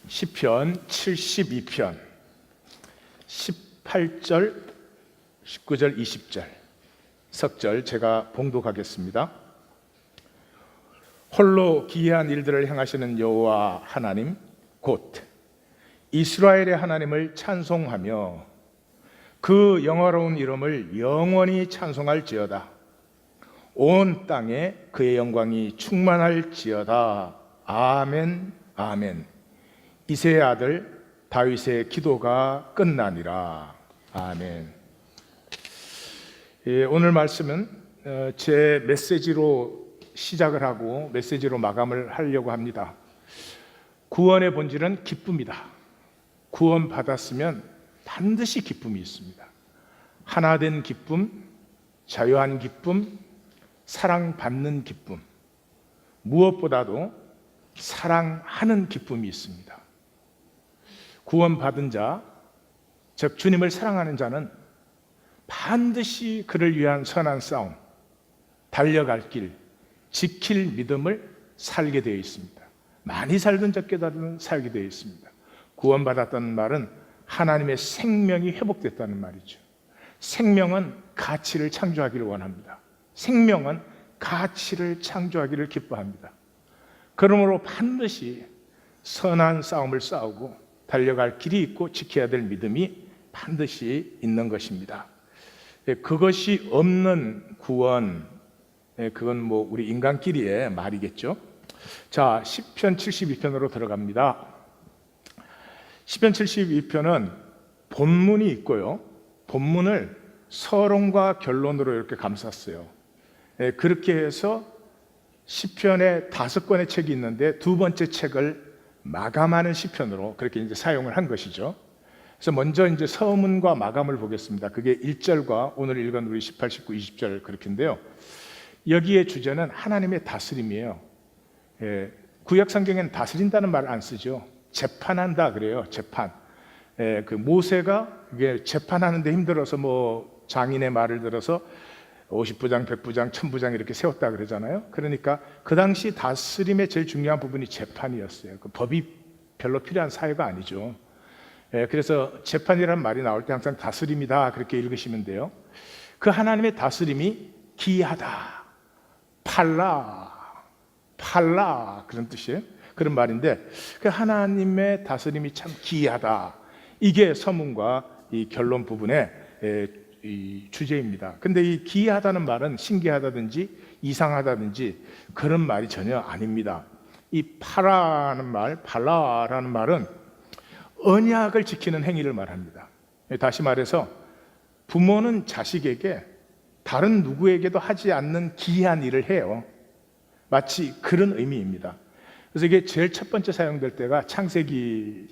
시편 72편 18절, 19절, 20절 석절 제가 봉독하겠습니다. 홀로 기이한 일들을 행하시는 여호와 하나님 곧 이스라엘의 하나님을 찬송하며 그 영화로운 이름을 영원히 찬송할지어다. 온 땅에 그의 영광이 충만할지어다. 아멘, 아멘. 이새의 아들 다윗의 기도가 끝나니라. 아멘. 오늘 말씀은 제 메시지로 시작을 하고 메시지로 마감을 하려고 합니다. 구원의 본질은 기쁨이다. 구원 받았으면 반드시 기쁨이 있습니다. 하나된 기쁨, 자유한 기쁨, 사랑받는 기쁨, 무엇보다도 사랑하는 기쁨이 있습니다. 구원받은 자, 즉 주님을 사랑하는 자는 반드시 그를 위한 선한 싸움, 달려갈 길, 지킬 믿음을 살게 되어 있습니다. 많이 살든 적게 살든 살게 되어 있습니다. 구원받았다는 말은 하나님의 생명이 회복됐다는 말이죠. 생명은 가치를 창조하기를 원합니다. 생명은 가치를 창조하기를 기뻐합니다. 그러므로 반드시 선한 싸움을 싸우고 달려갈 길이 있고 지켜야 될 믿음이 반드시 있는 것입니다. 그것이 없는 구원, 그건 우리 인간끼리의 말이겠죠. 자, 시편 72편으로 들어갑니다. 시편 72편은 본문이 있고요. 본문을 서론과 결론으로 이렇게 감쌌어요. 그렇게 해서 시편에 5권의 책이 있는데 두 번째 책을 마감하는 시편으로 그렇게 이제 사용을 한 것이죠. 그래서 먼저 이제 서문과 마감을 보겠습니다. 그게 1절과 오늘 읽은 우리 18, 19, 20절 그렇게인데요. 여기에 주제는 하나님의 다스림이에요. 구약 성경에는 다스린다는 말을 안 쓰죠. 재판한다 그래요. 재판. 그 모세가 이게 재판하는데 힘들어서 장인의 말을 들어서 50부장, 100부장, 1000부장 이렇게 세웠다 그러잖아요. 그러니까 그 당시 다스림의 제일 중요한 부분이 재판이었어요. 그 법이 별로 필요한 사회가 아니죠. 그래서 재판이라는 말이 나올 때 항상 다스림이다 그렇게 읽으시면 돼요. 그 하나님의 다스림이 기이하다, 팔라 그런 뜻이에요. 그런 말인데 그 하나님의 다스림이 참 기이하다. 이게 서문과 이 결론 부분의 이 주제입니다. 근데 이 기이하다는 말은 신기하다든지 이상하다든지 그런 말이 전혀 아닙니다. 이 팔라라는 말은 언약을 지키는 행위를 말합니다. 다시 말해서 부모는 자식에게 다른 누구에게도 하지 않는 기이한 일을 해요. 마치 그런 의미입니다. 그래서 이게 제일 첫 번째 사용될 때가 창세기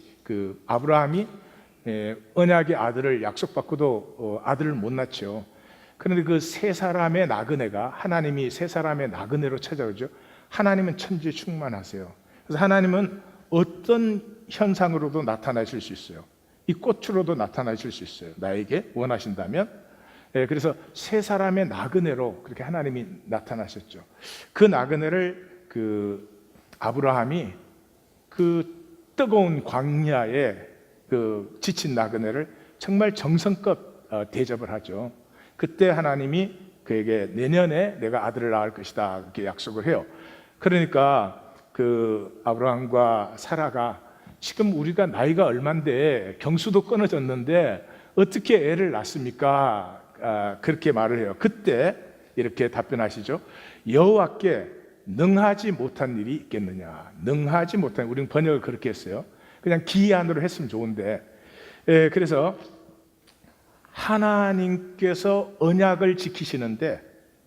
아브라함이 언약의 아들을 약속받고도 아들을 못 낳죠. 그런데 그 세 사람의 나그네가 하나님이 세 사람의 나그네로 찾아오죠. 하나님은 천지에 충만하세요. 그래서 하나님은 어떤 현상으로도 나타나실 수 있어요. 이 꽃으로도 나타나실 수 있어요. 나에게 원하신다면. 그래서 세 사람의 나그네로 그렇게 하나님이 나타나셨죠. 그 나그네를 아브라함이 그 뜨거운 광야에 지친 나그네를 정말 정성껏 대접을 하죠. 그때 하나님이 그에게 내년에 내가 아들을 낳을 것이다 이렇게 약속을 해요. 그러니까 아브라함과 사라가 지금 우리가 나이가 얼만데 경수도 끊어졌는데 어떻게 애를 낳습니까? 그렇게 말을 해요. 그때 이렇게 답변하시죠. 여호와께 능하지 못한 일이 있겠느냐. 능하지 못한, 우리는 번역을 그렇게 했어요. 그냥 기이한으로 했으면 좋은데, 그래서 하나님께서 언약을 지키시는데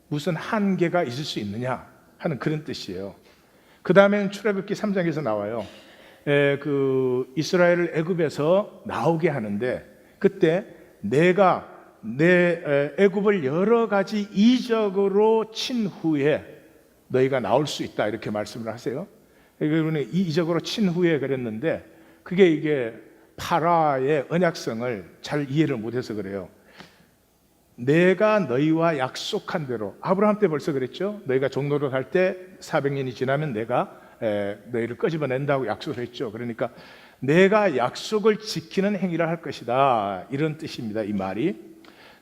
무슨 한계가 있을 수 있느냐 하는 그런 뜻이에요. 그 다음에는 출애굽기 3장에서 나와요. 이스라엘을 애굽에서 나오게 하는데 그때 내가 내 애굽을 여러 가지 이적으로 친 후에 너희가 나올 수 있다 이렇게 말씀을 하세요. 그러니 이적으로 친 후에 그랬는데 그게 이게 파라의 언약성을 잘 이해를 못해서 그래요. 내가 너희와 약속한 대로, 아브라함 때 벌써 그랬죠. 너희가 종로로 갈 때 400년이 지나면 내가 너희를 끄집어낸다고 약속을 했죠. 그러니까 내가 약속을 지키는 행위를 할 것이다, 이런 뜻입니다, 이 말이.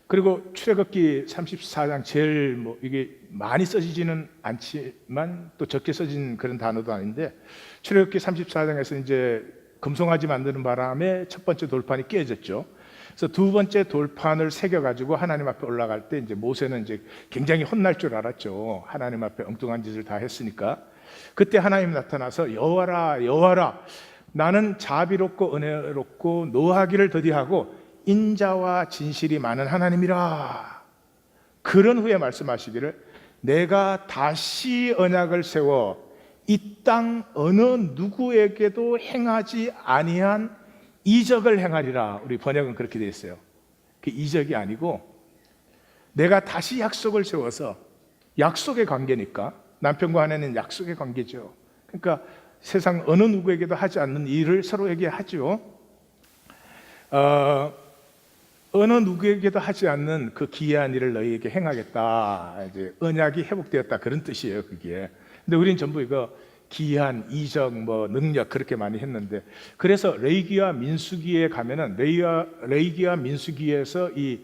그리고 출애굽기 34장 제일 이게 많이 써지지는 않지만 또 적게 써진 그런 단어도 아닌데, 출애굽기 34장에서 이제 금송아지 만드는 바람에 첫 번째 돌판이 깨졌죠. 그래서 두 번째 돌판을 새겨 가지고 하나님 앞에 올라갈 때 이제 모세는 이제 굉장히 혼날 줄 알았죠. 하나님 앞에 엉뚱한 짓을 다 했으니까. 그때 하나님 나타나서 여호와라 여호와라, 나는 자비롭고 은혜롭고 노하기를 더디하고 인자와 진실이 많은 하나님이라. 그런 후에 말씀하시기를, 내가 다시 언약을 세워 이 땅 어느 누구에게도 행하지 아니한 이적을 행하리라. 우리 번역은 그렇게 되어 있어요. 그 이적이 아니고 내가 다시 약속을 세워서, 약속의 관계니까, 남편과 아내는 약속의 관계죠. 그러니까 세상 어느 누구에게도 하지 않는 일을 서로에게 하죠. 어느 누구에게도 하지 않는 그 기이한 일을 너희에게 행하겠다. 이제 언약이 회복되었다, 그런 뜻이에요, 그게. 근데 우리는 전부 이거 기이한 이적, 능력 그렇게 많이 했는데, 그래서 레위기와 민수기에 가면은 레위기와 민수기에서 이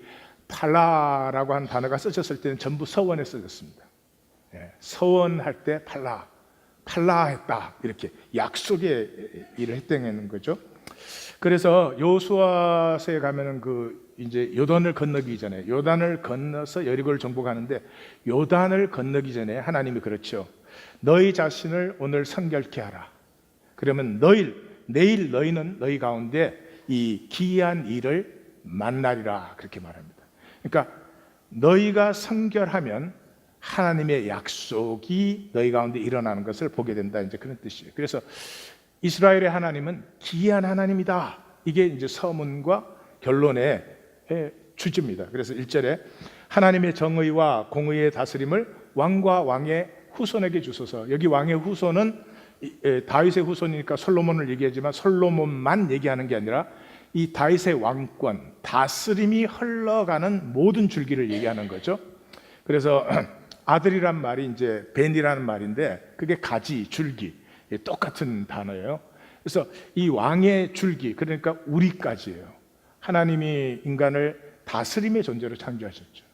팔라라고 하는 단어가 써졌을 때는 전부 서원에 써졌습니다. 서원할 때 팔라했다, 이렇게 약속의 일을 했다는 거죠. 그래서 여호수아서에 가면은 이제 요단을 건너기 전에, 요단을 건너서 여리고를 정복하는데, 요단을 건너기 전에 하나님이 그렇죠. 너희 자신을 오늘 성결케 하라. 그러면 내일 너희는 너희 가운데 이 기이한 일을 만나리라, 그렇게 말합니다. 그러니까 너희가 성결하면 하나님의 약속이 너희 가운데 일어나는 것을 보게 된다, 이제 그런 뜻이에요. 그래서 이스라엘의 하나님은 기이한 하나님이다. 이게 이제 서문과 결론의 주제입니다. 그래서 1절에 하나님의 정의와 공의의 다스림을 왕과 왕의 후손에게 주소서. 여기 왕의 후손은 다윗의 후손이니까 솔로몬을 얘기하지만 솔로몬만 얘기하는 게 아니라 이 다윗의 왕권, 다스림이 흘러가는 모든 줄기를 얘기하는 거죠. 그래서 아들이란 말이 이제 벤이라는 말인데, 그게 가지, 줄기, 똑같은 단어예요. 그래서 이 왕의 줄기, 그러니까 우리까지예요. 하나님이 인간을 다스림의 존재로 창조하셨죠.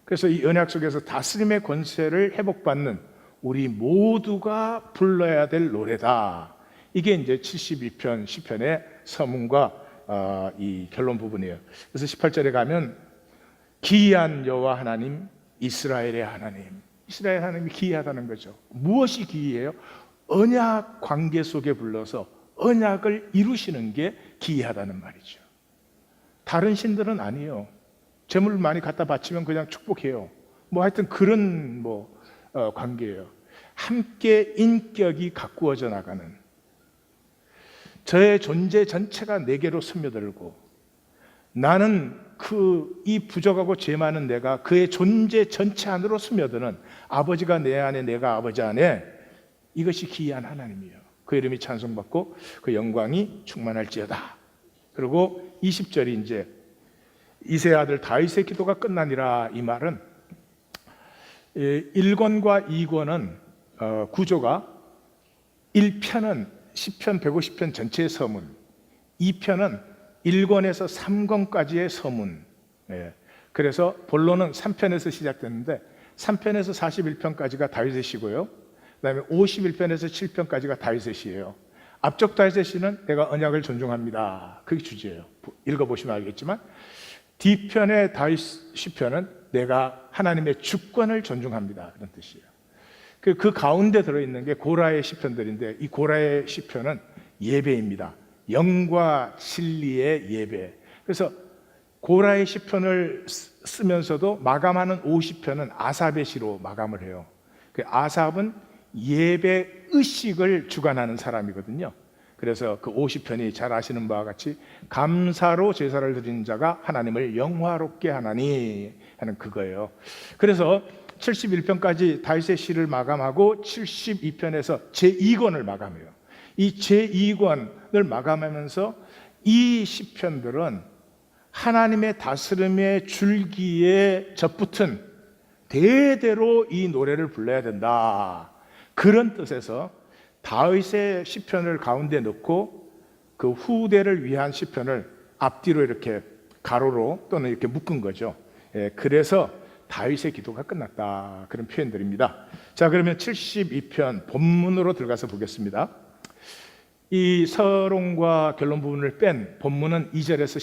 그래서 이 언약 속에서 다스림의 권세를 회복받는 우리 모두가 불러야 될 노래다. 이게 이제 72편 시편의 서문과 이 결론 부분이에요. 그래서 18절에 가면 기이한 여호와 하나님, 이스라엘의 하나님. 이스라엘 하나님이 기이하다는 거죠. 무엇이 기이해요? 언약 관계 속에 불러서 언약을 이루시는 게 기이하다는 말이죠. 다른 신들은 아니에요. 재물 많이 갖다 바치면 그냥 축복해요. 하여튼 그런 관계예요. 함께 인격이 가꾸어져 나가는, 저의 존재 전체가 내게로 스며들고, 나는 이 부족하고 죄 많은 내가 그의 존재 전체 안으로 스며드는, 아버지가 내 안에 내가 아버지 안에, 이것이 기이한 하나님이에요. 그 이름이 찬송받고 그 영광이 충만할지어다. 그리고 20절이 이제 이새의 아들 다윗의 기도가 끝나니라. 이 말은 1권과 2권은 구조가 1편은 시편 150편 전체의 서문, 2편은 1권에서 3권까지의 서문. 그래서 본론은 3편에서 시작됐는데 3편에서 41편까지가 다윗의 시고요. 그다음에 51편에서 7편까지가 다윗의 시예요. 앞쪽 다윗의 시는 내가 언약을 존중합니다. 그게 주제예요. 읽어보시면 알겠지만, 뒤편의 다윗 시편은 내가 하나님의 주권을 존중합니다, 그런 뜻이에요. 그 가운데 들어있는 게 고라의 시편들인데, 이 고라의 시편은 예배입니다. 영과 진리의 예배. 그래서 고라의 시편을 쓰면서도 마감하는 50편은 아삽의 시로 마감을 해요. 아삽은 예배 의식을 주관하는 사람이거든요. 그래서 그 50편이 잘 아시는 바와 같이 감사로 제사를 드리는 자가 하나님을 영화롭게 하나니 하는 그거예요. 그래서 71편까지 다윗의 시를 마감하고 72편에서 제2권을 마감해요. 이 제2권을 마감하면서 이 시편들은 하나님의 다스림의 줄기에 젖붙은 대대로 이 노래를 불러야 된다, 그런 뜻에서 다윗의 시편을 가운데 넣고 그 후대를 위한 시편을 앞뒤로 이렇게 가로로 또는 이렇게 묶은 거죠. 그래서 다윗의 기도가 끝났다, 그런 표현들입니다. 자, 그러면 72편 본문으로 들어가서 보겠습니다. 이 서론과 결론 부분을 뺀 본문은 2절에서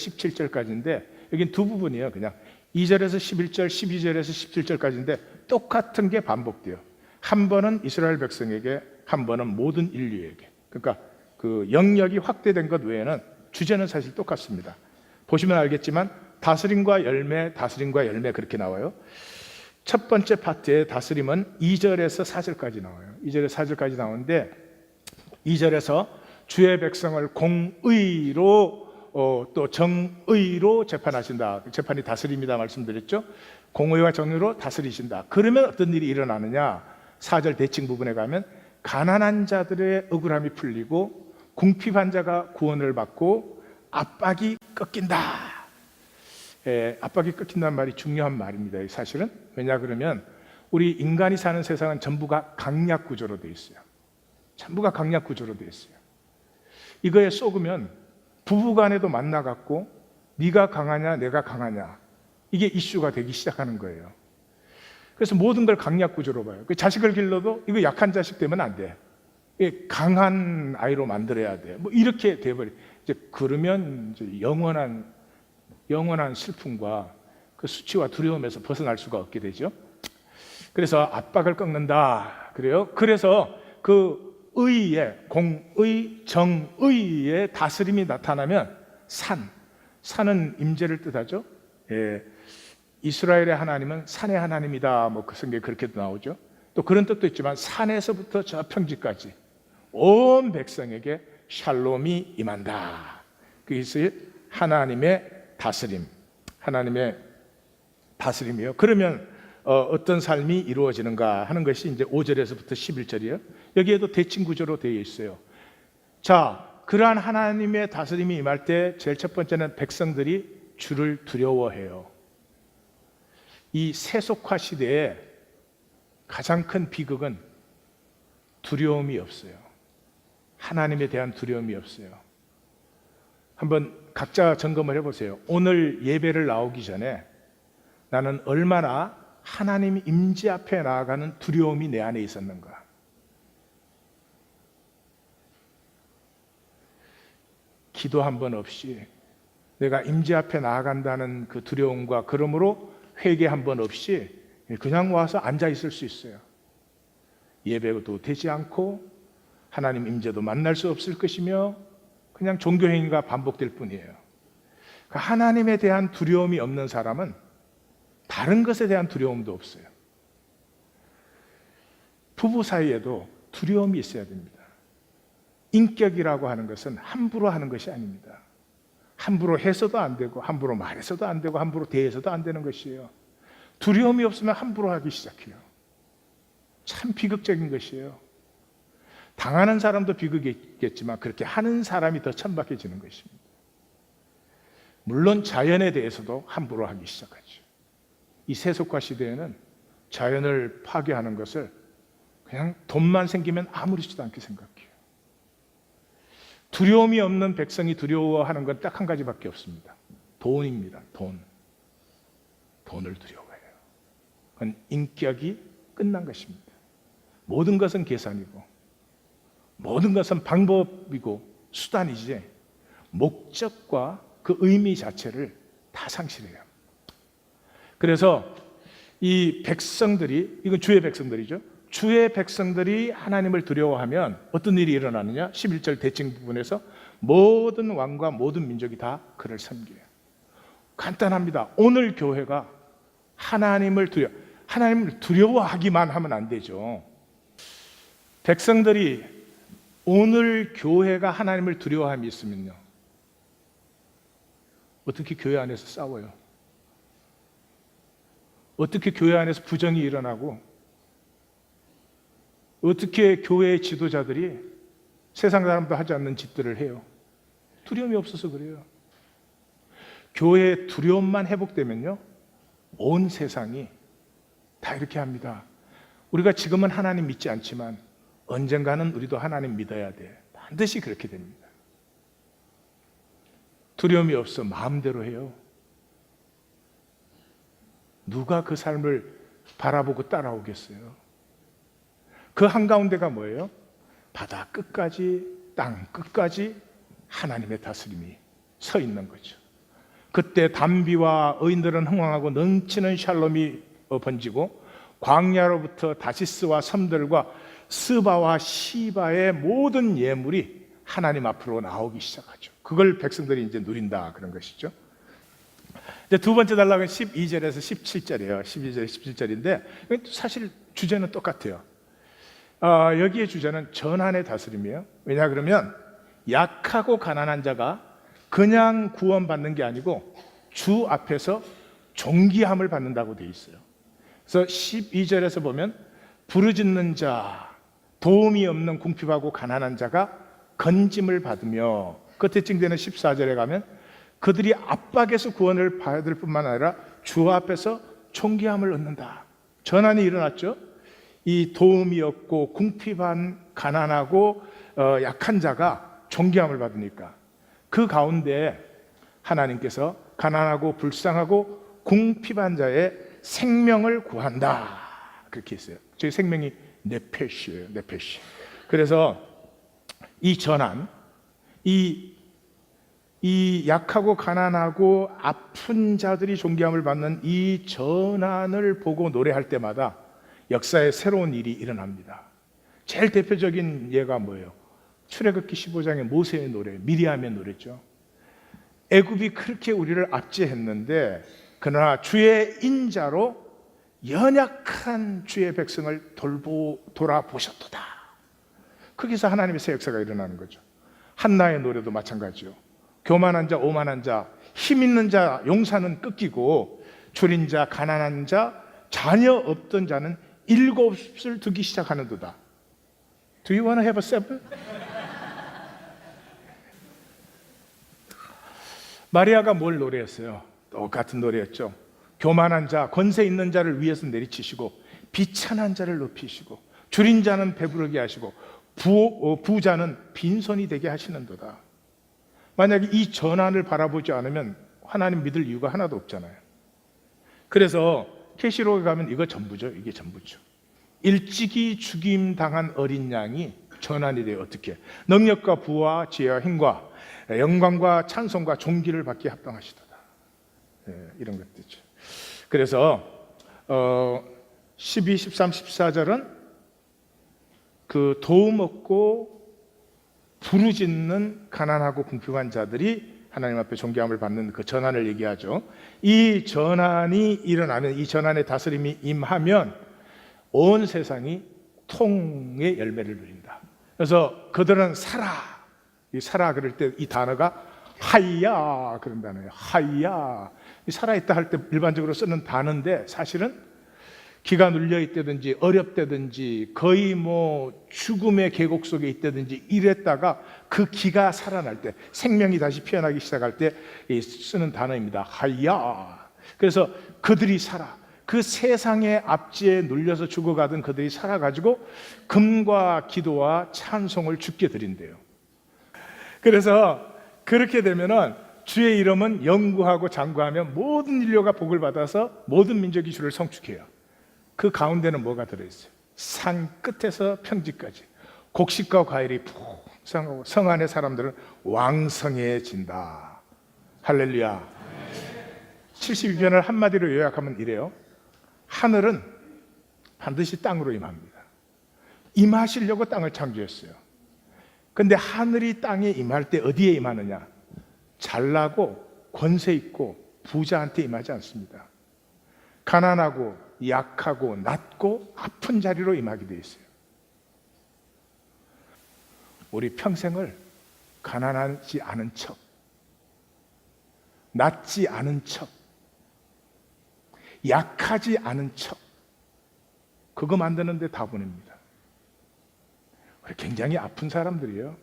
17절까지인데 여긴 두 부분이에요. 그냥 2절에서 11절, 12절에서 17절까지인데 똑같은 게 반복돼요. 한 번은 이스라엘 백성에게, 한 번은 모든 인류에게. 그러니까 그 영역이 확대된 것 외에는 주제는 사실 똑같습니다. 보시면 알겠지만 다스림과 열매, 다스림과 열매 그렇게 나와요. 첫 번째 파트의 다스림은 2절에서 4절까지 나와요. 2절에서 4절까지 나오는데 2절에서 주의 백성을 공의로 또 정의로 재판하신다. 재판이 다스림이다 말씀드렸죠. 공의와 정의로 다스리신다. 그러면 어떤 일이 일어나느냐? 4절 대칭 부분에 가면 가난한 자들의 억울함이 풀리고 궁핍한 자가 구원을 받고 압박이 꺾인다. 압박이 꺾인다는 말이 중요한 말입니다. 사실은. 왜냐 그러면 우리 인간이 사는 세상은 전부가 강약 구조로 되어 있어요. 전부가 강약 구조로 되어 있어요. 이거에 속으면 부부간에도 만나갖고 네가 강하냐 내가 강하냐 이게 이슈가 되기 시작하는 거예요. 그래서 모든 걸 강약 구조로 봐요. 그 자식을 길러도 이거 약한 자식 되면 안 돼. 강한 아이로 만들어야 돼. 뭐 이렇게 돼버려. 이제 그러면 이제 영원한 슬픔과 그 수치와 두려움에서 벗어날 수가 없게 되죠. 그래서 압박을 꺾는다. 그래요. 그래서 그 의의, 공의, 정의의 다스림이 나타나면 산은 임재를 뜻하죠. 이스라엘의 하나님은 산의 하나님이다. 뭐 그 성경에 그렇게도 나오죠. 또 그런 뜻도 있지만 산에서부터 저 평지까지 온 백성에게 샬롬이 임한다. 그것이 하나님의 다스림, 하나님의 다스림이요. 그러면 어떤 삶이 이루어지는가 하는 것이 이제 5절에서부터 11절이에요. 여기에도 대칭 구조로 되어 있어요. 자, 그러한 하나님의 다스림이 임할 때 제일 첫 번째는 백성들이 주를 두려워해요. 이 세속화 시대에 가장 큰 비극은 두려움이 없어요. 하나님에 대한 두려움이 없어요. 한번 각자 점검을 해보세요. 오늘 예배를 나오기 전에 나는 얼마나 하나님 임재 앞에 나아가는 두려움이 내 안에 있었는가. 기도 한 번 없이 내가 임재 앞에 나아간다는 그 두려움과 그러므로 회개 한 번 없이 그냥 와서 앉아 있을 수 있어요. 예배도 되지 않고 하나님 임재도 만날 수 없을 것이며 그냥 종교 행위가 반복될 뿐이에요. 하나님에 대한 두려움이 없는 사람은 다른 것에 대한 두려움도 없어요. 부부 사이에도 두려움이 있어야 됩니다. 인격이라고 하는 것은 함부로 하는 것이 아닙니다. 함부로 해서도 안 되고 함부로 말해서도 안 되고 함부로 대해서도 안 되는 것이에요. 두려움이 없으면 함부로 하기 시작해요. 참 비극적인 것이에요. 당하는 사람도 비극이겠지만 그렇게 하는 사람이 더 천박해지는 것입니다. 물론 자연에 대해서도 함부로 하기 시작하죠. 이 세속화 시대에는 자연을 파괴하는 것을 그냥 돈만 생기면 아무렇지도 않게 생각해요. 두려움이 없는 백성이 두려워하는 건 딱 한 가지밖에 없습니다. 돈입니다. 돈을 두려워해요. 그건 인격이 끝난 것입니다. 모든 것은 계산이고 모든 것은 방법이고 수단이지 목적과 그 의미 자체를 다 상실해요. 그래서 이 백성들이, 이건 주의 백성들이죠. 주의 백성들이 하나님을 두려워하면 어떤 일이 일어나느냐? 11절 대칭 부분에서 모든 왕과 모든 민족이 다 그를 섬겨요. 간단합니다. 오늘 교회가 하나님을 두려워하기만 하면 안 되죠. 백성들이 오늘 교회가 하나님을 두려워함이 있으면요, 어떻게 교회 안에서 싸워요? 어떻게 교회 안에서 부정이 일어나고 어떻게 교회의 지도자들이 세상 사람도 하지 않는 짓들을 해요? 두려움이 없어서 그래요. 교회의 두려움만 회복되면요, 온 세상이 다 이렇게 합니다. 우리가 지금은 하나님 믿지 않지만 언젠가는 우리도 하나님 믿어야 돼. 반드시 그렇게 됩니다. 두려움이 없어 마음대로 해요. 누가 그 삶을 바라보고 따라오겠어요? 그 한가운데가 뭐예요? 바다 끝까지, 땅 끝까지 하나님의 다스림이 서 있는 거죠. 그때 담비와 의인들은 흥왕하고 넘치는 샬롬이 번지고, 광야로부터 다시스와 섬들과 스바와 시바의 모든 예물이 하나님 앞으로 나오기 시작하죠. 그걸 백성들이 이제 누린다, 그런 것이죠. 이제 두 번째 단락은 12절에서 17절이에요. 12절, 17절인데 사실 주제는 똑같아요. 여기의 주제는 전환의 다스림이에요. 왜냐 그러면 약하고 가난한 자가 그냥 구원받는 게 아니고 주 앞에서 존귀함을 받는다고 되어 있어요. 그래서 12절에서 보면 부르짖는 자, 도움이 없는 궁핍하고 가난한 자가 건짐을 받으며, 끝에 찡되는 14절에 가면 그들이 압박에서 구원을 받을 뿐만 아니라 주 앞에서 존귀함을 얻는다. 전환이 일어났죠. 이 도움이 없고 궁핍한 가난하고 약한 자가 존귀함을 받으니까 그 가운데 하나님께서 가난하고 불쌍하고 궁핍한 자의 생명을 구한다, 그렇게 했어요. 저희 생명이 네페시예요. 네페시. 그래서 이 전환, 이 약하고 가난하고 아픈 자들이 존귀함을 받는 이 전환을 보고 노래할 때마다 역사에 새로운 일이 일어납니다. 제일 대표적인 예가 뭐예요? 출애굽기 15장의 모세의 노래, 미리암의 노래죠. 애굽이 그렇게 우리를 압제했는데 그러나 주의 인자로 연약한 주의 백성을 돌아보셨도다. 거기서 하나님의 새 역사가 일어나는 거죠. 한나의 노래도 마찬가지죠. 교만한 자, 오만한 자, 힘 있는 자 용사는 꺾이고 줄인 자, 가난한 자, 자녀 없던 자는 7을 두기 시작하는도다. Do you want to have a seven? 마리아가 뭘 노래했어요? 똑같은 노래였죠. 교만한 자, 권세 있는 자를 위에서 내리치시고 비천한 자를 높이시고 줄인 자는 배부르게 하시고 부자는 빈손이 되게 하시는도다. 만약에 이 전환을 바라보지 않으면 하나님 믿을 이유가 하나도 없잖아요. 그래서 계시록에 가면 이거 전부죠. 이게 전부죠. 일찍이 죽임 당한 어린 양이 전환이 돼요. 어떻게? 능력과 부와 지혜와 힘과 영광과 찬송과 존귀를 받기에 합당하시도다. 이런 것들이죠. 그래서 12, 13, 14절은 그 도움 없고 부르짖는 가난하고 궁핍한 자들이 하나님 앞에 존귀함을 받는 그 전환을 얘기하죠. 이 전환이 일어나면, 이 전환의 다스림이 임하면 온 세상이 통의 열매를 누린다. 그래서 그들은 살아, 이 살아 그럴 때 이 단어가 하이야 그런 단어예요. 하이야. 살아있다 할 때 일반적으로 쓰는 단어인데 사실은 기가 눌려 있다든지 어렵다든지 거의 죽음의 계곡 속에 있다든지 이랬다가 그 기가 살아날 때, 생명이 다시 피어나기 시작할 때 쓰는 단어입니다. 하야. 그래서 그들이 살아, 그 세상의 압제에 눌려서 죽어가던 그들이 살아가지고 금과 기도와 찬송을 주께 드린대요. 그래서 그렇게 되면은 주의 이름은 영구하고 장구하며 모든 인류가 복을 받아서 모든 민족이 주를 성축해요. 그 가운데는 뭐가 들어있어요? 산 끝에서 평지까지 곡식과 과일이 풍성하고 성 안의 사람들은 왕성해진다. 할렐루야. 72편을 한마디로 요약하면 이래요. 하늘은 반드시 땅으로 임합니다. 임하시려고 땅을 창조했어요. 근데 하늘이 땅에 임할 때 어디에 임하느냐? 잘나고 권세 있고 부자한테 임하지 않습니다. 가난하고 약하고 낮고 아픈 자리로 임하게 되어 있어요. 우리 평생을 가난하지 않은 척, 낮지 않은 척, 약하지 않은 척, 그거 만드는데 다 보냅니다. 우리 굉장히 아픈 사람들이에요.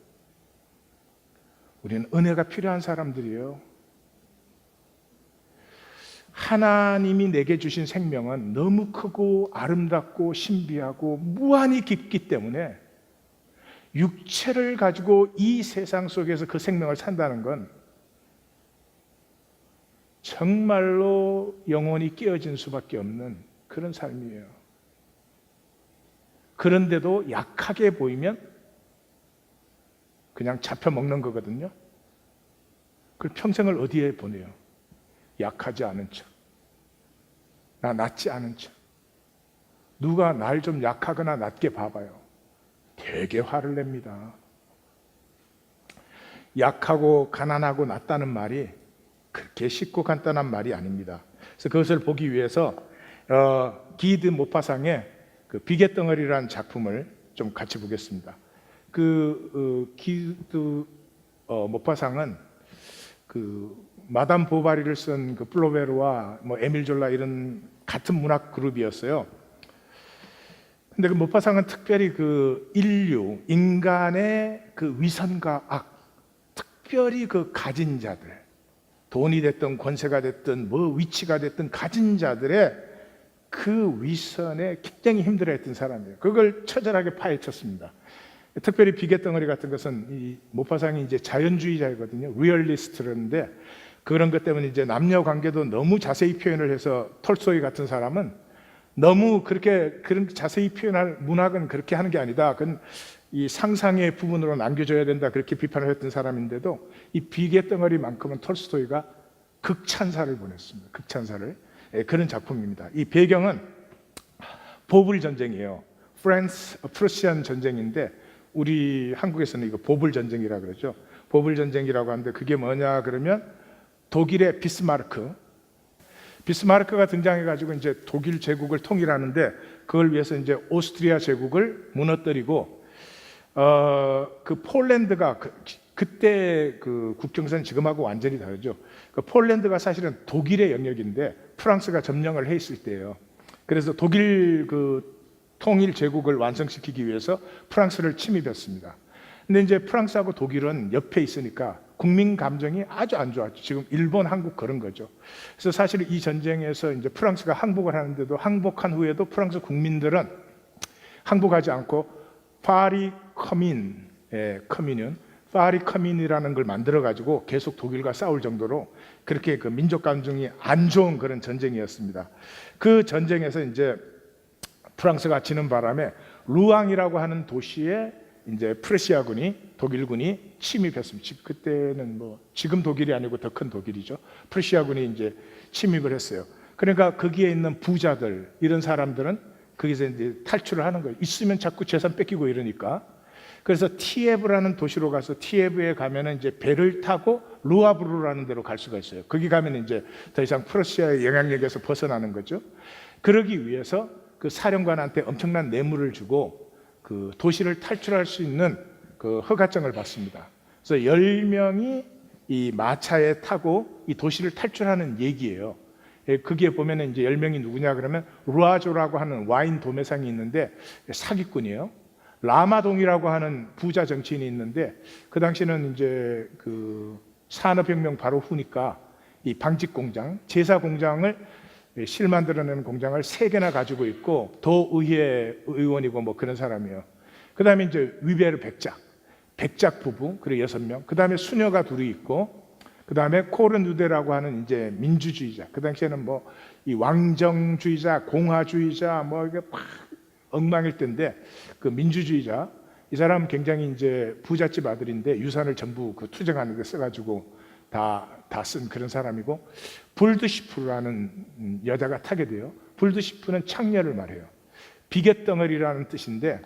우리는 은혜가 필요한 사람들이에요. 하나님이 내게 주신 생명은 너무 크고 아름답고 신비하고 무한히 깊기 때문에 육체를 가지고 이 세상 속에서 그 생명을 산다는 건 정말로 영혼이 깨어진 수밖에 없는 그런 삶이에요. 그런데도 약하게 보이면 그냥 잡혀 먹는 거거든요. 그 평생을 어디에 보내요? 약하지 않은 척, 나 낫지 않은 척. 누가 날 좀 약하거나 낮게 봐봐요. 되게 화를 냅니다. 약하고 가난하고 낮다는 말이 그렇게 쉽고 간단한 말이 아닙니다. 그래서 그것을 보기 위해서 기드 모파상의 그 비계덩어리라는 작품을 좀 같이 보겠습니다. 기드 모파상은 그 마담 보바리를 쓴 그 플로베르와 뭐 에밀 졸라 이런 같은 문학 그룹이었어요. 근데 그 모파상은 특별히 그 인간의 그 위선과 악, 특별히 그 가진 자들, 돈이 됐든 권세가 됐든 뭐 위치가 됐든 가진 자들의 그 위선에 굉장히 힘들어했던 사람이에요. 그걸 처절하게 파헤쳤습니다. 특별히 비계덩어리 같은 것은 이 모파상이 이제 자연주의자이거든요. 리얼리스트인데 그런 것 때문에 이제 남녀 관계도 너무 자세히 표현을 해서 톨스토이 같은 사람은 너무 그런 자세히 표현할 문학은 그렇게 하는 게 아니다. 그건 이 상상의 부분으로 남겨줘야 된다. 그렇게 비판을 했던 사람인데도 이 비계덩어리만큼은 톨스토이가 극찬사를 보냈습니다. 극찬사를. 그런 작품입니다. 이 배경은 보불 전쟁이에요. 프러시안 전쟁인데 우리 한국에서는 이거 보불 전쟁이라 그러죠. 보불 전쟁이라고 하는데 그게 뭐냐 그러면 독일의 비스마르크가 등장해가지고 이제 독일 제국을 통일하는데 그걸 위해서 이제 오스트리아 제국을 무너뜨리고 그 폴란드가 그때 그 국경선 지금하고 완전히 다르죠. 그 폴란드가 사실은 독일의 영역인데 프랑스가 점령을 해 있을 때예요. 그래서 독일 그 통일 제국을 완성시키기 위해서 프랑스를 침입했습니다. 근데 이제 프랑스하고 독일은 옆에 있으니까 국민 감정이 아주 안 좋았죠. 지금 일본, 한국 그런 거죠. 그래서 사실 이 전쟁에서 이제 프랑스가 항복을 하는데도 항복한 후에도 프랑스 국민들은 항복하지 않고 파리 커민은 파리 커민이라는 걸 만들어 가지고 계속 독일과 싸울 정도로 그렇게 그 민족 감정이 안 좋은 그런 전쟁이었습니다. 그 전쟁에서 이제 프랑스가 지는 바람에 루앙이라고 하는 도시에 이제 프러시아군이 독일군이 침입했습니다. 그때는 뭐 지금 독일이 아니고 더 큰 독일이죠. 프러시아군이 이제 침입을 했어요. 그러니까 거기에 있는 부자들 이런 사람들은 거기서 이제 탈출을 하는 거예요. 있으면 자꾸 재산 뺏기고 이러니까. 그래서 티에브라는 도시로 가서 티에브에 가면은 이제 배를 타고 루아브르라는 데로 갈 수가 있어요. 거기 가면 이제 더 이상 프러시아의 영향력에서 벗어나는 거죠. 그러기 위해서 그 사령관한테 엄청난 뇌물을 주고 그 도시를 탈출할 수 있는 그 허가증을 받습니다. 그래서 10명이 이 마차에 타고 이 도시를 탈출하는 얘기예요. 거기에 보면은 이제 10명이 누구냐 그러면 루아조라고 하는 와인 도매상이 있는데 사기꾼이에요. 라마동이라고 하는 부자 정치인이 있는데 그 당시는 이제 그 산업혁명 바로 후니까 이 방직 공장, 제사 공장을 실 만들어내는 공장을 3개나 가지고 있고 도의회 의원이고 뭐 그런 사람이에요. 그 다음에 이제 위베르 백작 부부, 그리고 6명. 그 다음에 수녀가 둘이 있고, 그 다음에 코르누데라고 하는 이제 민주주의자. 그 당시에는 뭐 이 왕정주의자, 공화주의자, 뭐 이게 막 엉망일 때인데 그 민주주의자. 이 사람은 굉장히 이제 부잣집 아들인데 유산을 전부 그 투쟁하는 데 써가지고 다 쓴 그런 사람이고, 불드시프라는 여자가 타게 돼요. 불드시프는 창녀를 말해요. 비계덩어리라는 뜻인데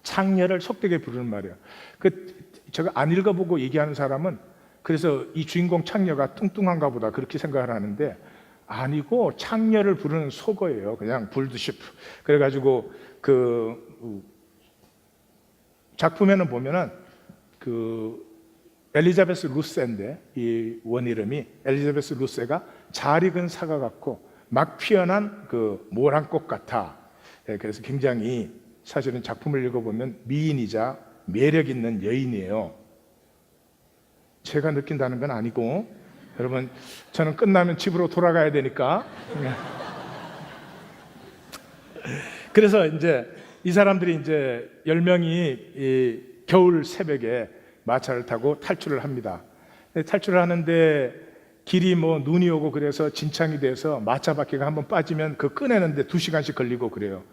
창녀를 속되게 부르는 말이에요. 제가 안 읽어보고 얘기하는 사람은 그래서 이 주인공 창녀가 뚱뚱한가 보다 그렇게 생각을 하는데 아니고 창녀를 부르는 속어예요. 그냥 불드시프. 그래가지고 그 작품에는 보면은 그 엘리자베스 루세인데 이 원이름이 엘리자베스 루세가 잘 익은 사과 같고 막 피어난 그 모란꽃 같아. 그래서 굉장히 사실은 작품을 읽어보면 미인이자 매력 있는 여인이에요. 제가 느낀다는 건 아니고 여러분 저는 끝나면 집으로 돌아가야 되니까. 그래서 이제 이 사람들이 이제 10명이 이 겨울 새벽에 마차를 타고 탈출을 합니다. 탈출을 하는데 길이 뭐 눈이 오고 그래서 진창이 돼서 마차바퀴가 한번 빠지면 그 꺼내는데 2시간씩 걸리고 그래요.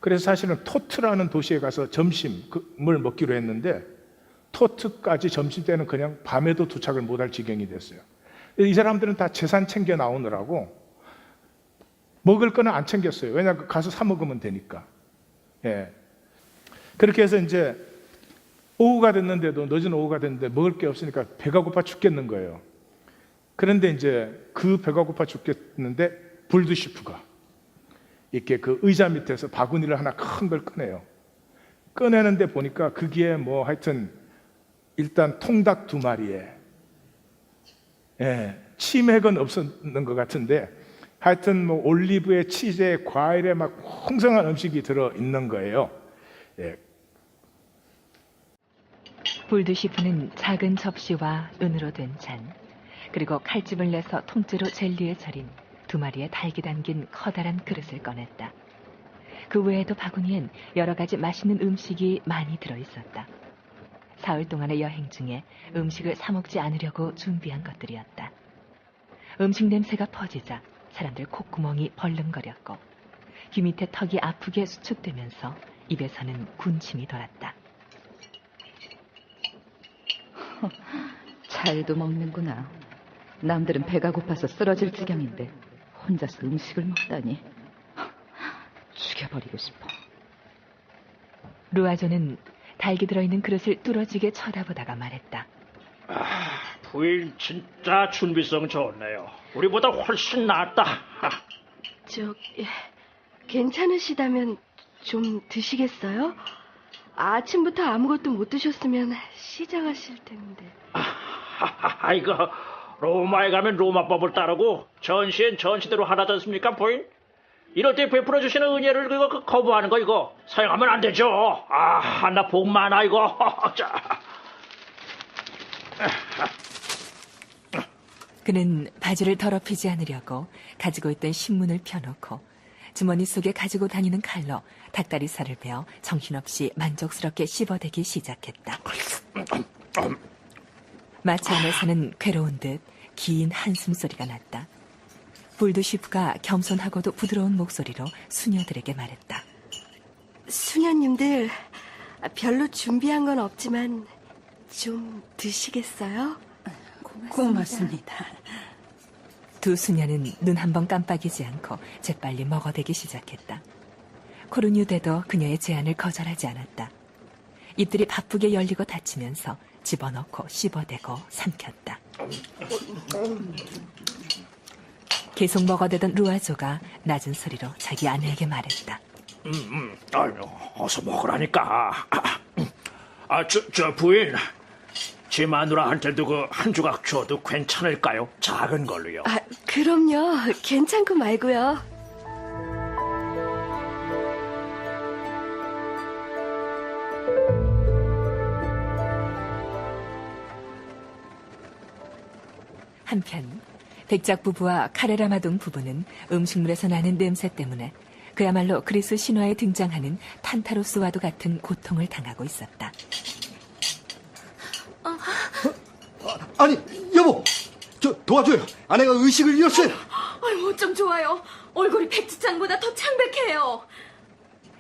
그래서 사실은 토트라는 도시에 가서 점심을 먹기로 했는데 토트까지 점심 때는 그냥 밤에도 도착을 못할 지경이 됐어요. 이 사람들은 다 재산 챙겨 나오느라고 먹을 거는 안 챙겼어요. 왜냐하면 가서 사 먹으면 되니까. 예. 그렇게 해서 이제 오후가 됐는데도, 늦은 오후가 됐는데 먹을 게 없으니까 배가 고파 죽겠는 거예요. 그런데 이제 그 배가 고파 죽겠는데 불드시프가 이렇게 그 의자 밑에서 바구니를 하나 큰 걸 꺼내요. 꺼내는데 보니까 거기에 뭐 하여튼 일단 통닭 2마리에, 예, 치맥은 없었는 것 같은데 하여튼 뭐 올리브에 치즈에 과일에 막 풍성한 음식이 들어 있는 거예요. 예. 불드시프는 작은 접시와 은으로 된 잔, 그리고 칼집을 내서 통째로 젤리에 절인 2마리의 닭이 담긴 커다란 그릇을 꺼냈다. 그 외에도 바구니엔 여러 가지 맛있는 음식이 많이 들어있었다. 사흘 동안의 여행 중에 음식을 사 먹지 않으려고 준비한 것들이었다. 음식 냄새가 퍼지자 사람들 콧구멍이 벌렁거렸고 귀 밑에 턱이 아프게 수축되면서 입에서는 군침이 돌았다. 잘도 먹는구나. 남들은 배가 고파서 쓰러질 지경인데 혼자서 음식을 먹다니. 죽여버리고 싶어. 루아조는 닭이 들어있는 그릇을 뚫어지게 쳐다보다가 말했다. 부인 진짜 준비성 좋네요. 우리보다 훨씬 낫다. 괜찮으시다면 좀 드시겠어요? 아침부터 아무것도 못 드셨으면 시장하실 텐데. 이거 로마에 가면 로마법을 따르고 전시엔 전시대로 하라지 않습니까, 부인? 이럴 때 베풀어 주시는 은혜를 그거 거부하는 거 이거 사용하면 안 되죠. 나 복 많아 이거. 자. 그는 바지를 더럽히지 않으려고 가지고 있던 신문을 펴놓고 주머니 속에 가지고 다니는 칼로 닭다리살을 베어 정신없이 만족스럽게 씹어대기 시작했다. 마차 안에서는 괴로운 듯 긴 한숨 소리가 났다. 불드시프가 겸손하고도 부드러운 목소리로 수녀들에게 말했다. 수녀님들, 별로 준비한 건 없지만 좀 드시겠어요? 고맙습니다. 두 수녀는 눈 한 번 깜빡이지 않고 재빨리 먹어대기 시작했다. 코르뉴데도 그녀의 제안을 거절하지 않았다. 입들이 바쁘게 열리고 닫히면서 집어넣고 씹어대고 삼켰다. 계속 먹어대던 루아조가 낮은 소리로 자기 아내에게 말했다. 아유, 어서 먹으라니까. 저 부인, 제 마누라한테도 그 한 조각 줘도 괜찮을까요? 작은 걸로요. 그럼요. 괜찮고 말고요. 한편 백작 부부와 카레라마동 부부는 음식물에서 나는 냄새 때문에 그야말로 그리스 신화에 등장하는 탄타로스와도 같은 고통을 당하고 있었다. 아니, 여보! 저 도와줘요. 아내가 의식을 잃었어요. 어쩜 좋아요. 얼굴이 백지장보다 더 창백해요.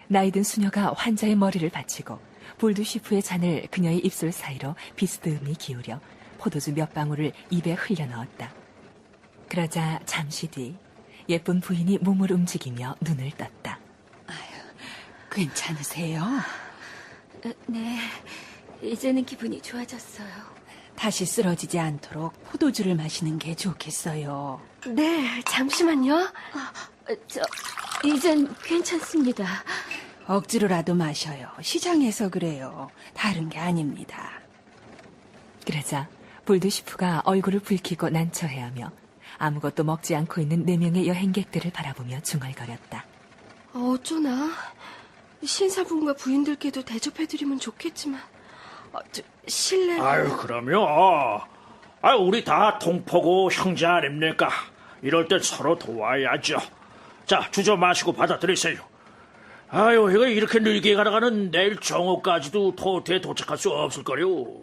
나이든 수녀가 환자의 머리를 받치고 볼드시프의 잔을 그녀의 입술 사이로 비스듬히 기울여 포도주 몇 방울을 입에 흘려 넣었다. 그러자 잠시 뒤 예쁜 부인이 몸을 움직이며 눈을 떴다. 괜찮으세요? 네, 이제는 기분이 좋아졌어요. 다시 쓰러지지 않도록 포도주를 마시는 게 좋겠어요. 네, 잠시만요. 이젠 괜찮습니다. 억지로라도 마셔요. 시장에서 그래요. 다른 게 아닙니다. 그러자 볼드시프가 얼굴을 붉히고 난처해하며 아무것도 먹지 않고 있는 4명의 여행객들을 바라보며 중얼거렸다. 어쩌나. 신사분과 부인들께도 대접해드리면 좋겠지만 실례. 그럼요. 우리 다 동포고 형제 아닙니까? 이럴 땐 서로 도와야죠. 자, 주저 마시고 받아들이세요. 이거 이렇게 늘게 가다가는 내일 정오까지도 토트에 도착할 수 없을 거요.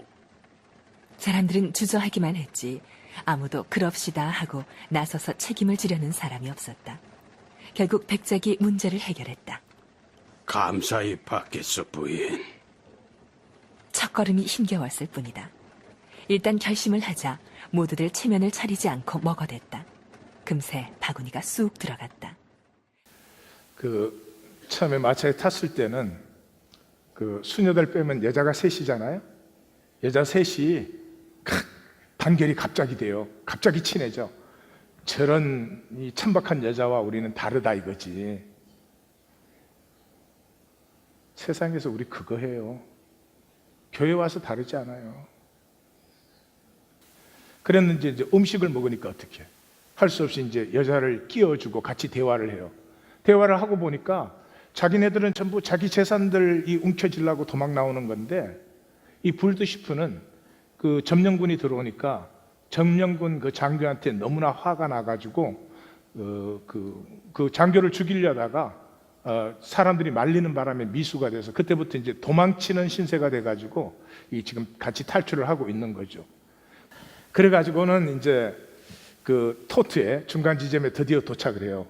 사람들은 주저하기만 했지 아무도 그럽시다 하고 나서서 책임을 지려는 사람이 없었다. 결국 백작이 문제를 해결했다. 감사히 받겠소, 부인. 첫걸음이 힘겨웠을 뿐이다. 일단 결심을 하자 모두들 체면을 차리지 않고 먹어댔다. 금세 바구니가 쑥 들어갔다. 처음에 마차에 탔을 때는 수녀들 빼면 여자가 셋이잖아요. 여자 셋이 단결이 갑자기 돼요. 갑자기 친해져. 저런 이 천박한 여자와 우리는 다르다 이거지. 세상에서 우리 그거 해요. 교회 와서 다르지 않아요. 그랬는지 이제 음식을 먹으니까 어떻게 할 수 없이 이제 여자를 끼워주고 같이 대화를 해요. 대화를 하고 보니까 자기네들은 전부 자기 재산들이 움켜쥐려고 도망 나오는 건데, 이 불드시프는 그 점령군이 들어오니까 점령군 그 장교한테 너무나 화가 나가지고 그 장교를 죽이려다가 사람들이 말리는 바람에 미수가 돼서 그때부터 이제 도망치는 신세가 돼가지고 이 지금 같이 탈출을 하고 있는 거죠. 그래가지고는 이제 그 토트에 중간 지점에 드디어 도착을 해요.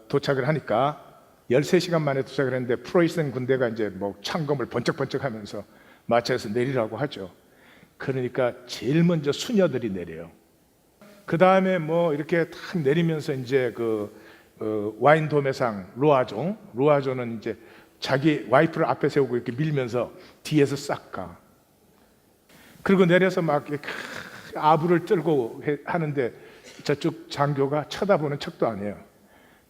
도착을 하니까 13시간 만에 도착을 했는데 프로이센 군대가 이제 뭐 창검을 번쩍번쩍 하면서 마차에서 내리라고 하죠. 그러니까 제일 먼저 수녀들이 내려요. 그 다음에 뭐 이렇게 탁 내리면서 이제 와인 도매상 로아조는 이제 자기 와이프를 앞에 세우고 이렇게 밀면서 뒤에서 싹 가. 그리고 내려서 막 이렇게 아부를 떨고 하는데 저쪽 장교가 쳐다보는 척도 안 해요.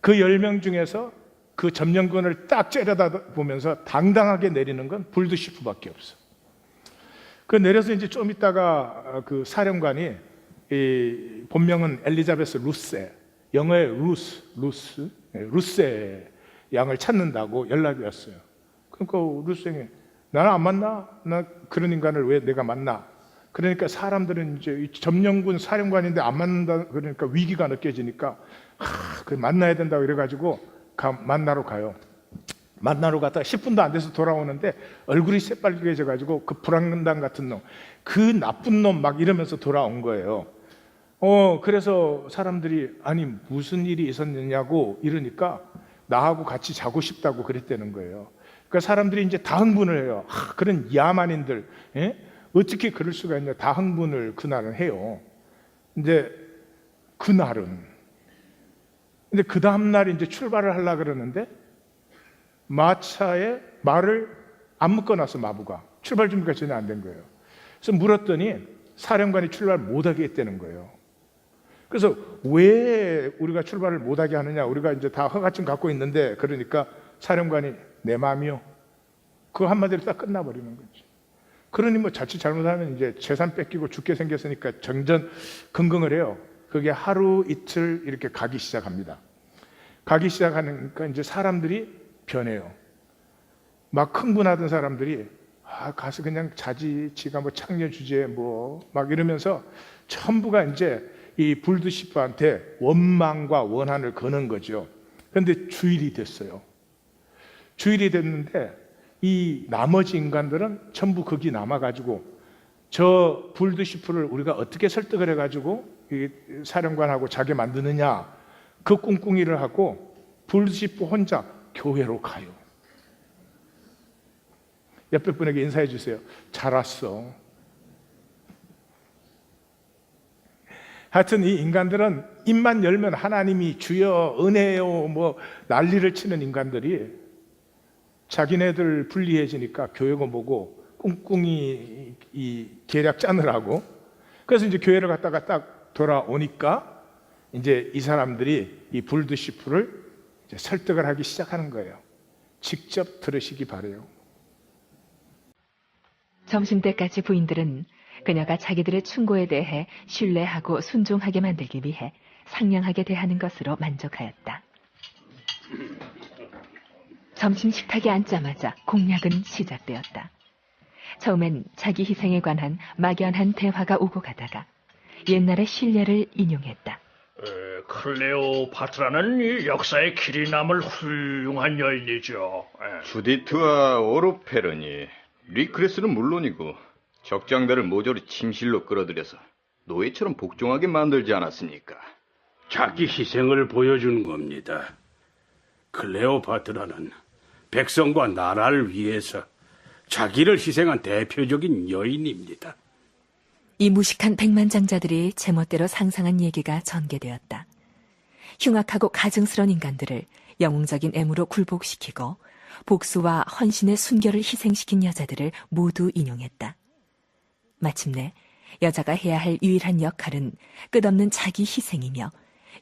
그 10명 중에서 그 점령군을 딱 째려다보면서 당당하게 내리는 건 불드시프밖에 없어. 그 내려서 이제 좀 있다가 그 사령관이, 이 본명은 엘리자베스 루세, 영어의 루세 양을 찾는다고 연락이 왔어요. 그러니까 루세이 나는 안 만나? 나 그런 인간을 왜 내가 만나? 그러니까 사람들은 이제 점령군 사령관인데 안 만난다 그러니까 위기가 느껴지니까 만나야 된다고 이래가지고 만나러 가요. 만나러 갔다가 10분도 안 돼서 돌아오는데 얼굴이 새빨개져가지고 그 불황당 같은 놈, 그 나쁜 놈 막 이러면서 돌아온 거예요. 그래서 사람들이 아니 무슨 일이 있었느냐고 이러니까 나하고 같이 자고 싶다고 그랬다는 거예요. 그러니까 사람들이 이제 다 흥분을 해요. 그런 야만인들, 어떻게 그럴 수가 있냐, 다 흥분을 그날은 해요. 근데 그 다음날 이제 출발을 하려고 그러는데 마차에 말을 안 묶어놨어. 마부가 출발 준비가 전혀 안 된 거예요. 그래서 물었더니 사령관이 출발 못하게 했다는 거예요. 그래서 왜 우리가 출발을 못하게 하느냐, 우리가 이제 다 허가증 갖고 있는데, 그러니까 사령관이 내 마음이요, 그거 한마디로 딱 끝나버리는 거지. 그러니 뭐 자칫 잘못하면 이제 재산 뺏기고 죽게 생겼으니까 정전긍긍을 해요. 그게 하루 이틀 이렇게 가기 시작합니다. 가기 시작하니까 이제 사람들이 변해요. 막 흥분하던 사람들이 가서 그냥 자지, 지가 뭐 창녀 주제에 뭐 막 이러면서 전부가 이제 이 불드시프한테 원망과 원한을 거는 거죠. 그런데 주일이 됐어요. 주일이 됐는데 이 나머지 인간들은 전부 거기 남아가지고 저 불드시프를 우리가 어떻게 설득을 해가지고 이 사령관하고 자게 만드느냐, 그 꿍꿍이를 하고 불드시프 혼자 교회로 가요. 옆에 분에게 인사해 주세요. 잘 왔어. 하여튼 이 인간들은 입만 열면 하나님이 주여 은혜요 뭐 난리를 치는 인간들이 자기네들 불리해지니까 교회고 뭐고 꿍꿍이 이 계략 짜느라고. 그래서 이제 교회를 갔다가 딱 돌아오니까 이제 이 사람들이 이 불드시프를 이제 설득을 하기 시작하는 거예요. 직접 들으시기 바래요. 점심때까지 부인들은 그녀가 자기들의 충고에 대해 신뢰하고 순종하게 만들기 위해 상냥하게 대하는 것으로 만족하였다. 점심 식탁에 앉자마자 공략은 시작되었다. 처음엔 자기 희생에 관한 막연한 대화가 오고 가다가 옛날의 신뢰를 인용했다. 클레오파트라는 이 역사의 길이 남을 훌륭한 여인이죠. 주디트와 오로페르니, 리크레스는 물론이고 적장들을 모조리 침실로 끌어들여서 노예처럼 복종하게 만들지 않았습니까? 자기 희생을 보여준 겁니다. 클레오파트라는 백성과 나라를 위해서 자기를 희생한 대표적인 여인입니다. 이 무식한 백만장자들이 제멋대로 상상한 얘기가 전개되었다. 흉악하고 가증스러운 인간들을 영웅적인 애무로 굴복시키고 복수와 헌신의 순결을 희생시킨 여자들을 모두 인용했다. 마침내 여자가 해야 할 유일한 역할은 끝없는 자기 희생이며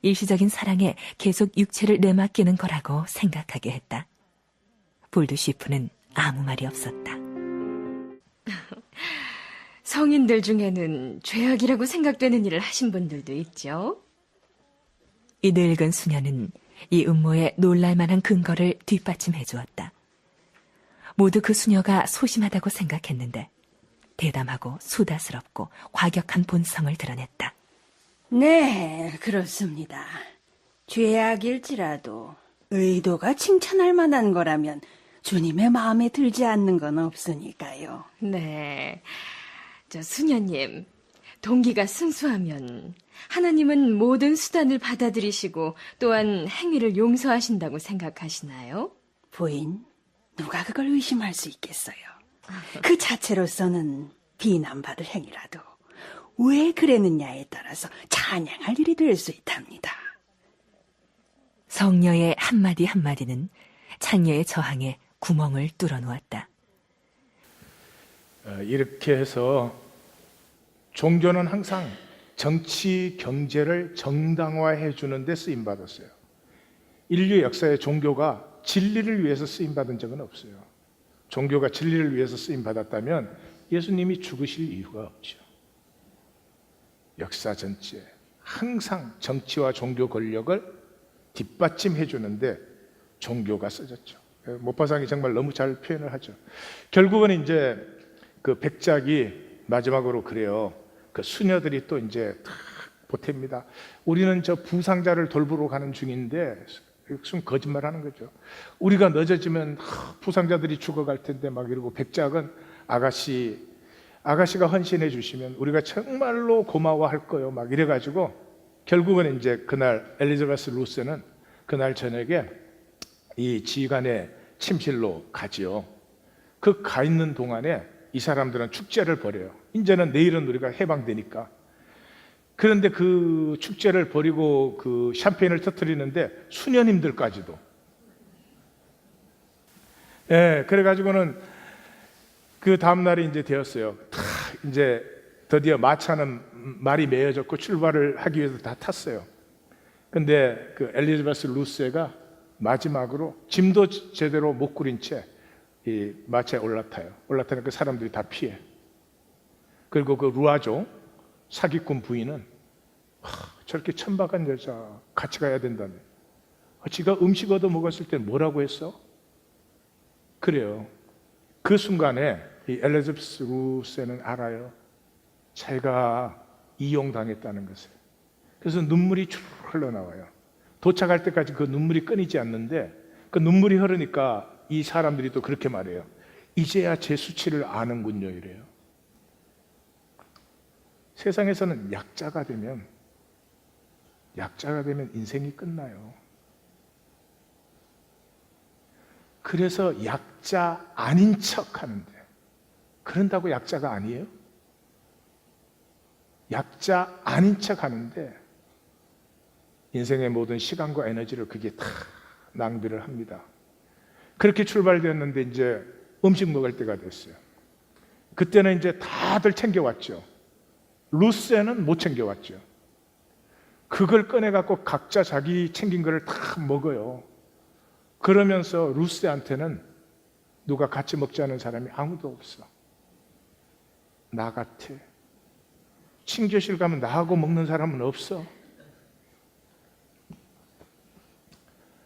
일시적인 사랑에 계속 육체를 내맡기는 거라고 생각하게 했다. 볼드쉬프는 아무 말이 없었다. 성인들 중에는 죄악이라고 생각되는 일을 하신 분들도 있죠. 이 늙은 수녀는 이 음모의 놀랄만한 근거를 뒷받침해 주었다. 모두 그 수녀가 소심하다고 생각했는데 대담하고 수다스럽고 과격한 본성을 드러냈다. 네, 그렇습니다. 죄악일지라도 의도가 칭찬할 만한 거라면 주님의 마음에 들지 않는 건 없으니까요. 네. 저 수녀님, 동기가 순수하면 하나님은 모든 수단을 받아들이시고 또한 행위를 용서하신다고 생각하시나요? 부인, 누가 그걸 의심할 수 있겠어요. 그 자체로서는 비난받을 행위라도 왜 그랬느냐에 따라서 찬양할 일이 될 수 있답니다. 성녀의 한마디 한마디는 창녀의 저항에 구멍을 뚫어놓았다. 이렇게 해서 종교는 항상 정치, 경제를 정당화해 주는 데 쓰임받았어요. 인류 역사에 종교가 진리를 위해서 쓰임받은 적은 없어요. 종교가 진리를 위해서 쓰임받았다면 예수님이 죽으실 이유가 없죠. 역사 전체에 항상 정치와 종교 권력을 뒷받침해 주는데 종교가 써졌죠. 모파상이 정말 너무 잘 표현을 하죠. 결국은 이제 그 백작이 마지막으로 그래요. 그 수녀들이 또 이제 탁 보탭니다. 우리는 저 부상자를 돌보러 가는 중인데, 무슨 거짓말 하는 거죠. 우리가 늦어지면 부상자들이 죽어갈 텐데 막 이러고, 백작은 아가씨가 헌신해 주시면 우리가 정말로 고마워할 거예요. 막 이래가지고 결국은 이제 그날 엘리자베스 루스는 그날 저녁에 이 지휘관의 침실로 가지요. 그 가 있는 동안에 이 사람들은 축제를 벌여요. 이제는 내일은 우리가 해방되니까. 그런데 그 축제를 벌이고 그 샴페인을 터뜨리는데 수녀님들까지도. 예, 그래가지고는 그 다음날이 이제 되었어요. 이제 드디어 마차는 말이 메어졌고 출발을 하기 위해서 다 탔어요. 근데 그 엘리자베스 루스가 마지막으로 짐도 제대로 못 꾸린 채 이 마차에 올라타요. 올라타니까 그 사람들이 다 피해. 그리고 그 루아조 사기꾼 부인은 저렇게 천박한 여자 같이 가야 된다며. 지가 음식 얻어 먹었을 때 뭐라고 했어? 그래요. 그 순간에 이 엘리자베스 루스는 알아요. 자기가 이용당했다는 것을. 그래서 눈물이 쭉 흘러나와요. 도착할 때까지 그 눈물이 끊이지 않는데 그 눈물이 흐르니까 이 사람들이 또 그렇게 말해요. 이제야 제 수치를 아는군요 이래요. 세상에서는 약자가 되면 인생이 끝나요. 그래서 약자 아닌 척 하는데, 그런다고 약자가 아니에요? 약자 아닌 척 하는데 인생의 모든 시간과 에너지를 그게 다 낭비를 합니다. 그렇게 출발되었는데 이제 음식 먹을 때가 됐어요. 그때는 이제 다들 챙겨왔죠. 루스에는 못 챙겨왔죠. 그걸 꺼내갖고 각자 자기 챙긴 거를 다 먹어요. 그러면서 루스한테는 누가 같이 먹지 않은 사람이 아무도 없어. 나 같아. 친교실 가면 나하고 먹는 사람은 없어.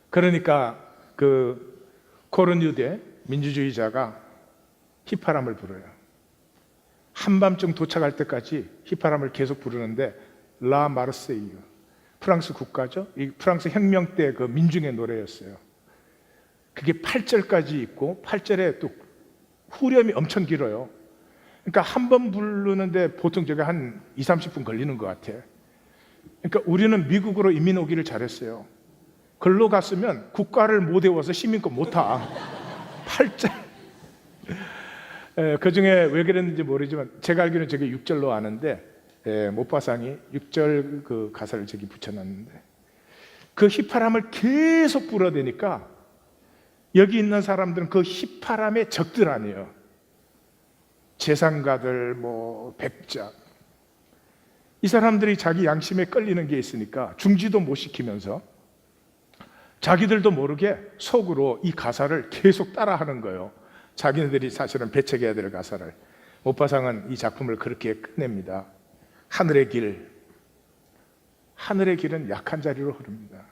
그러니까 그 코르뉴데 민주주의자가 휘파람을 불어요. 한밤중 도착할 때까지 휘파람을 계속 부르는데 라 마르세유, 프랑스 국가죠. 이 프랑스 혁명 때 그 민중의 노래였어요. 그게 8절까지 있고 8절에 또 후렴이 엄청 길어요. 그러니까 한 번 부르는데 보통 저게 한 2, 30분 걸리는 것 같아. 그러니까 우리는 미국으로 이민 오기를 잘했어요. 글로 갔으면 국가를 못 외워서 시민권 못 타. 팔자. 그 중에 왜 그랬는지 모르지만 제가 알기로는 저게 6절로 아는데 못바상이 6절 그 가사를 저기 붙여놨는데 그 휘파람을 계속 불어대니까 여기 있는 사람들은 그 휘파람의 적들 아니에요. 재상가들, 뭐 백작. 이 사람들이 자기 양심에 끌리는 게 있으니까 중지도 못 시키면서 자기들도 모르게 속으로 이 가사를 계속 따라하는 거예요. 자기네들이 사실은 배척해야 될 가사를. 못바상은 이 작품을 그렇게 끝냅니다. 하늘의 길, 하늘의 길은 약한 자리로 흐릅니다.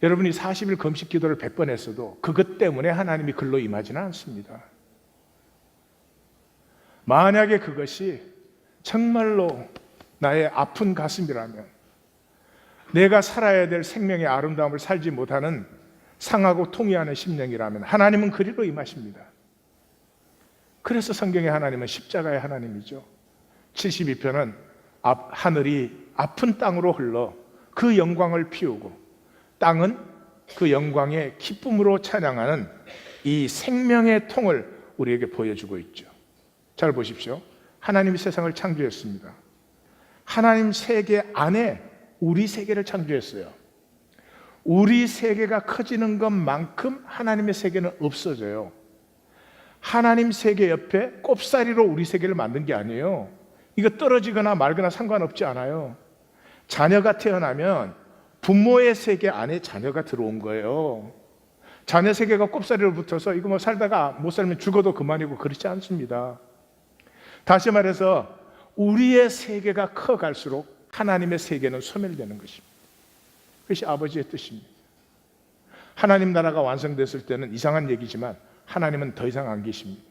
여러분이 40일 금식 기도를 100번 했어도 그것 때문에 하나님이 글로 임하지는 않습니다. 만약에 그것이 정말로 나의 아픈 가슴이라면, 내가 살아야 될 생명의 아름다움을 살지 못하는 상하고 통해하는 심령이라면 하나님은 그리로 임하십니다. 그래서 성경의 하나님은 십자가의 하나님이죠. 72편은 하늘이 아픈 땅으로 흘러 그 영광을 피우고 땅은 그 영광의 기쁨으로 찬양하는 이 생명의 통을 우리에게 보여주고 있죠. 잘 보십시오. 하나님이 세상을 창조했습니다. 하나님 세계 안에 우리 세계를 창조했어요. 우리 세계가 커지는 것만큼 하나님의 세계는 없어져요. 하나님 세계 옆에 꼽사리로 우리 세계를 만든 게 아니에요. 이거 떨어지거나 말거나 상관없지 않아요. 자녀가 태어나면 부모의 세계 안에 자녀가 들어온 거예요. 자녀 세계가 꼽사리로 붙어서 이거 뭐 살다가 못 살면 죽어도 그만이고 그렇지 않습니다. 다시 말해서 우리의 세계가 커갈수록 하나님의 세계는 소멸되는 것입니다. 그것이 아버지의 뜻입니다. 하나님 나라가 완성됐을 때는 이상한 얘기지만 하나님은 더 이상 안 계십니다.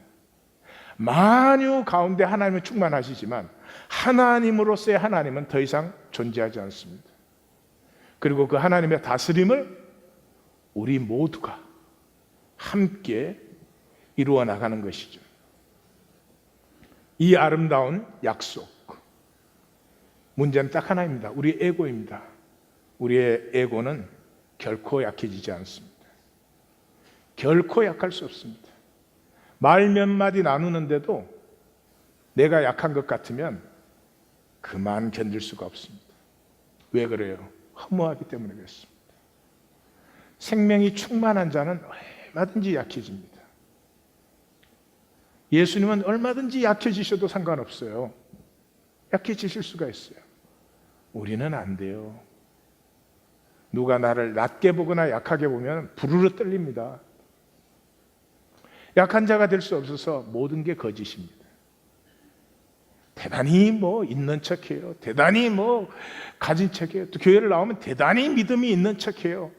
만유 가운데 하나님은 충만하시지만 하나님으로서의 하나님은 더 이상 존재하지 않습니다. 그리고 그 하나님의 다스림을 우리 모두가 함께 이루어 나가는 것이죠. 이 아름다운 약속, 문제는 딱 하나입니다. 우리 에고입니다. 우리의 에고는 결코 약해지지 않습니다. 결코 약할 수 없습니다. 말 몇 마디 나누는데도 내가 약한 것 같으면 그만 견딜 수가 없습니다. 왜 그래요? 허무하기 때문에 그렇습니다. 생명이 충만한 자는 얼마든지 약해집니다. 예수님은 얼마든지 약해지셔도 상관없어요. 약해지실 수가 있어요. 우리는 안 돼요. 누가 나를 낮게 보거나 약하게 보면 부르르 떨립니다. 약한 자가 될 수 없어서 모든 게 거짓입니다. 대단히 뭐 있는 척해요. 대단히 뭐 가진 척해요. 또 교회를 나오면 대단히 믿음이 있는 척해요.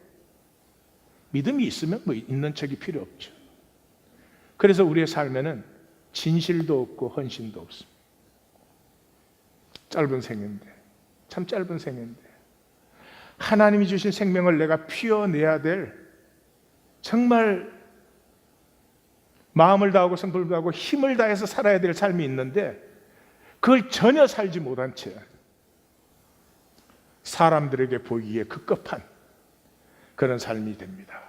믿음이 있으면 뭐 있는 척이 필요 없죠. 그래서 우리의 삶에는 진실도 없고 헌신도 없습니다. 짧은 생인데, 참 짧은 생인데 하나님이 주신 생명을 내가 피워내야 될, 정말 마음을 다하고 성품을 다하고 힘을 다해서 살아야 될 삶이 있는데 그걸 전혀 살지 못한 채 사람들에게 보이기에 급급한 그런 삶이 됩니다.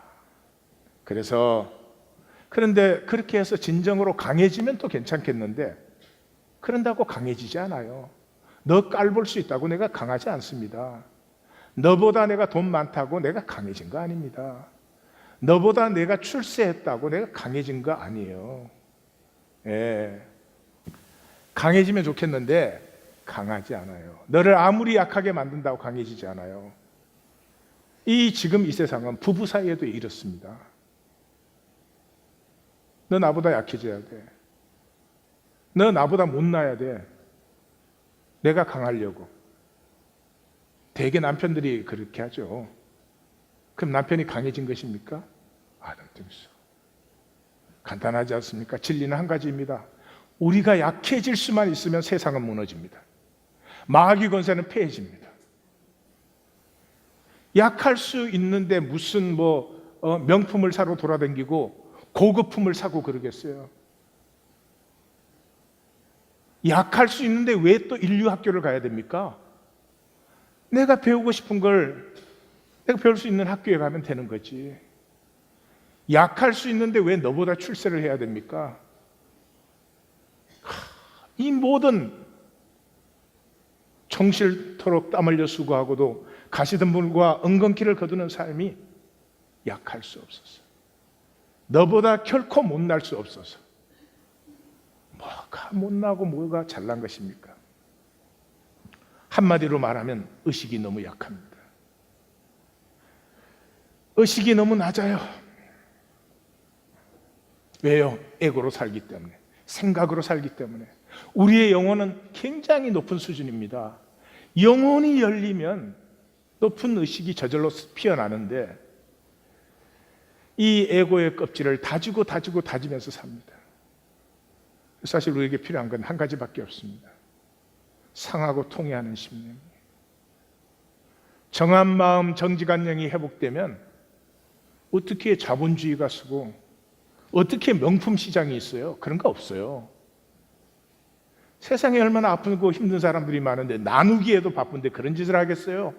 그런데 그렇게 해서 진정으로 강해지면 또 괜찮겠는데 그런다고 강해지지 않아요. 너 깔볼 수 있다고 내가 강하지 않습니다. 너보다 내가 돈 많다고 내가 강해진 거 아닙니다. 너보다 내가 출세했다고 내가 강해진 거 아니에요. 예. 강해지면 좋겠는데 강하지 않아요. 너를 아무리 약하게 만든다고 강해지지 않아요. 지금 이 세상은 부부 사이에도 이렇습니다. 너 나보다 약해져야 돼. 너 나보다 못나야 돼. 내가 강하려고. 대개 남편들이 그렇게 하죠. 그럼 남편이 강해진 것입니까? I don't think so. 간단하지 않습니까? 진리는 한 가지입니다. 우리가 약해질 수만 있으면 세상은 무너집니다. 마귀 권세는 패해집니다. 약할 수 있는데 무슨 명품을 사러 돌아다니고 고급품을 사고 그러겠어요. 약할 수 있는데 왜 또 인류 학교를 가야 됩니까? 내가 배우고 싶은 걸 내가 배울 수 있는 학교에 가면 되는 거지. 약할 수 있는데 왜 너보다 출세를 해야 됩니까? 이 모든 정실토록 땀 흘려 수고하고도 가시덤불과 엉겅퀴를 거두는 삶이 약할 수 없어서, 너보다 결코 못날 수 없어서. 뭐가 못나고 뭐가 잘난 것입니까? 한마디로 말하면 의식이 너무 약합니다. 의식이 너무 낮아요. 왜요? 에고로 살기 때문에, 생각으로 살기 때문에. 우리의 영혼은 굉장히 높은 수준입니다. 영혼이 열리면 높은 의식이 저절로 피어나는데 이 에고의 껍질을 다지면서 삽니다. 사실 우리에게 필요한 건 한 가지밖에 없습니다. 상하고 통해하는 심령. 정한 마음, 정직안녕이 회복되면 어떻게 자본주의가 쓰고 어떻게 명품 시장이 있어요? 그런 거 없어요. 세상에 얼마나 아프고 힘든 사람들이 많은데 나누기에도 바쁜데 그런 짓을 하겠어요?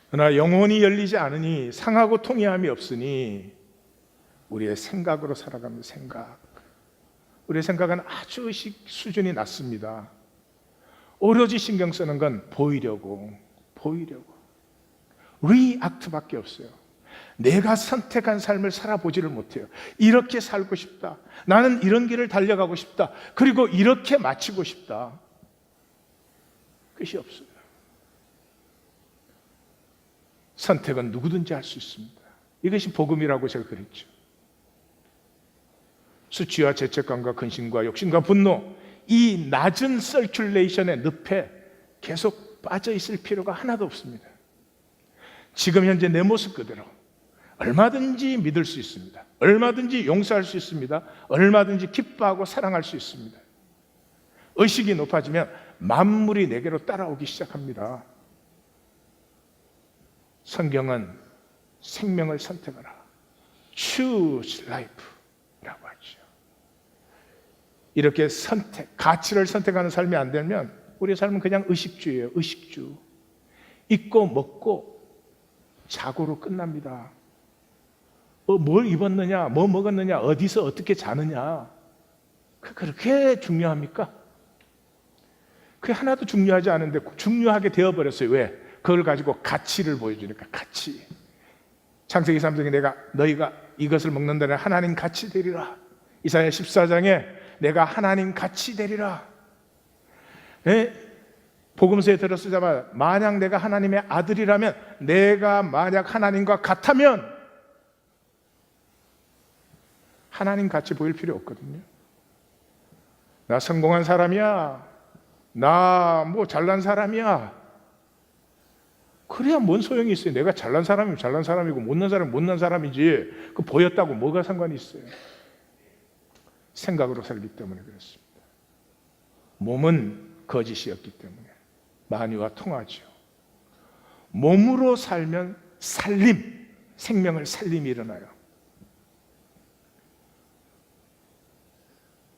그러나 영혼이 열리지 않으니 상하고 통해함이 없으니 우리의 생각으로 살아가는 생각. 우리의 생각은 아주 의식 수준이 낮습니다. 오로지 신경 쓰는 건 보이려고. 리액트밖에 없어요. 내가 선택한 삶을 살아보지를 못해요. 이렇게 살고 싶다. 나는 이런 길을 달려가고 싶다. 그리고 이렇게 마치고 싶다. 끝이 없어요. 선택은 누구든지 할 수 있습니다. 이것이 복음이라고 제가 그랬죠. 수치와 죄책감과 근심과 욕심과 분노, 이 낮은 서큘레이션의 늪에 계속 빠져 있을 필요가 하나도 없습니다. 지금 현재 내 모습 그대로 얼마든지 믿을 수 있습니다. 얼마든지 용서할 수 있습니다. 얼마든지 기뻐하고 사랑할 수 있습니다. 의식이 높아지면 만물이 내게로 따라오기 시작합니다. 성경은 생명을 선택하라. Choose life라고 하죠. 이렇게 가치를 선택하는 삶이 안 되면 우리의 삶은 그냥 의식주예요. 의식주. 입고 먹고 자고로 끝납니다. 뭘 입었느냐, 뭐 먹었느냐, 어디서 어떻게 자느냐, 그렇게 중요합니까? 그게 하나도 중요하지 않은데 중요하게 되어버렸어요. 왜? 그걸 가지고 가치를 보여주니까. 가치. 창세기 3장에 너희가 이것을 먹는다면 하나님 같이 되리라. 이사야 14장에 내가 하나님 같이 되리라. 복음서에 들어쓰자마자 만약 내가 하나님의 아들이라면, 내가 만약 하나님과 같다면 하나님 같이 보일 필요 없거든요. 나 성공한 사람이야, 나 뭐 잘난 사람이야, 그래야 뭔 소용이 있어요. 내가 잘난 사람이면 잘난 사람이고 못난 사람이면 못난 사람이지, 그 보였다고 뭐가 상관이 있어요. 생각으로 살기 때문에 그렇습니다. 몸은 거짓이었기 때문에 만유와 통하죠. 몸으로 살면 살림, 생명을 살림이 일어나요.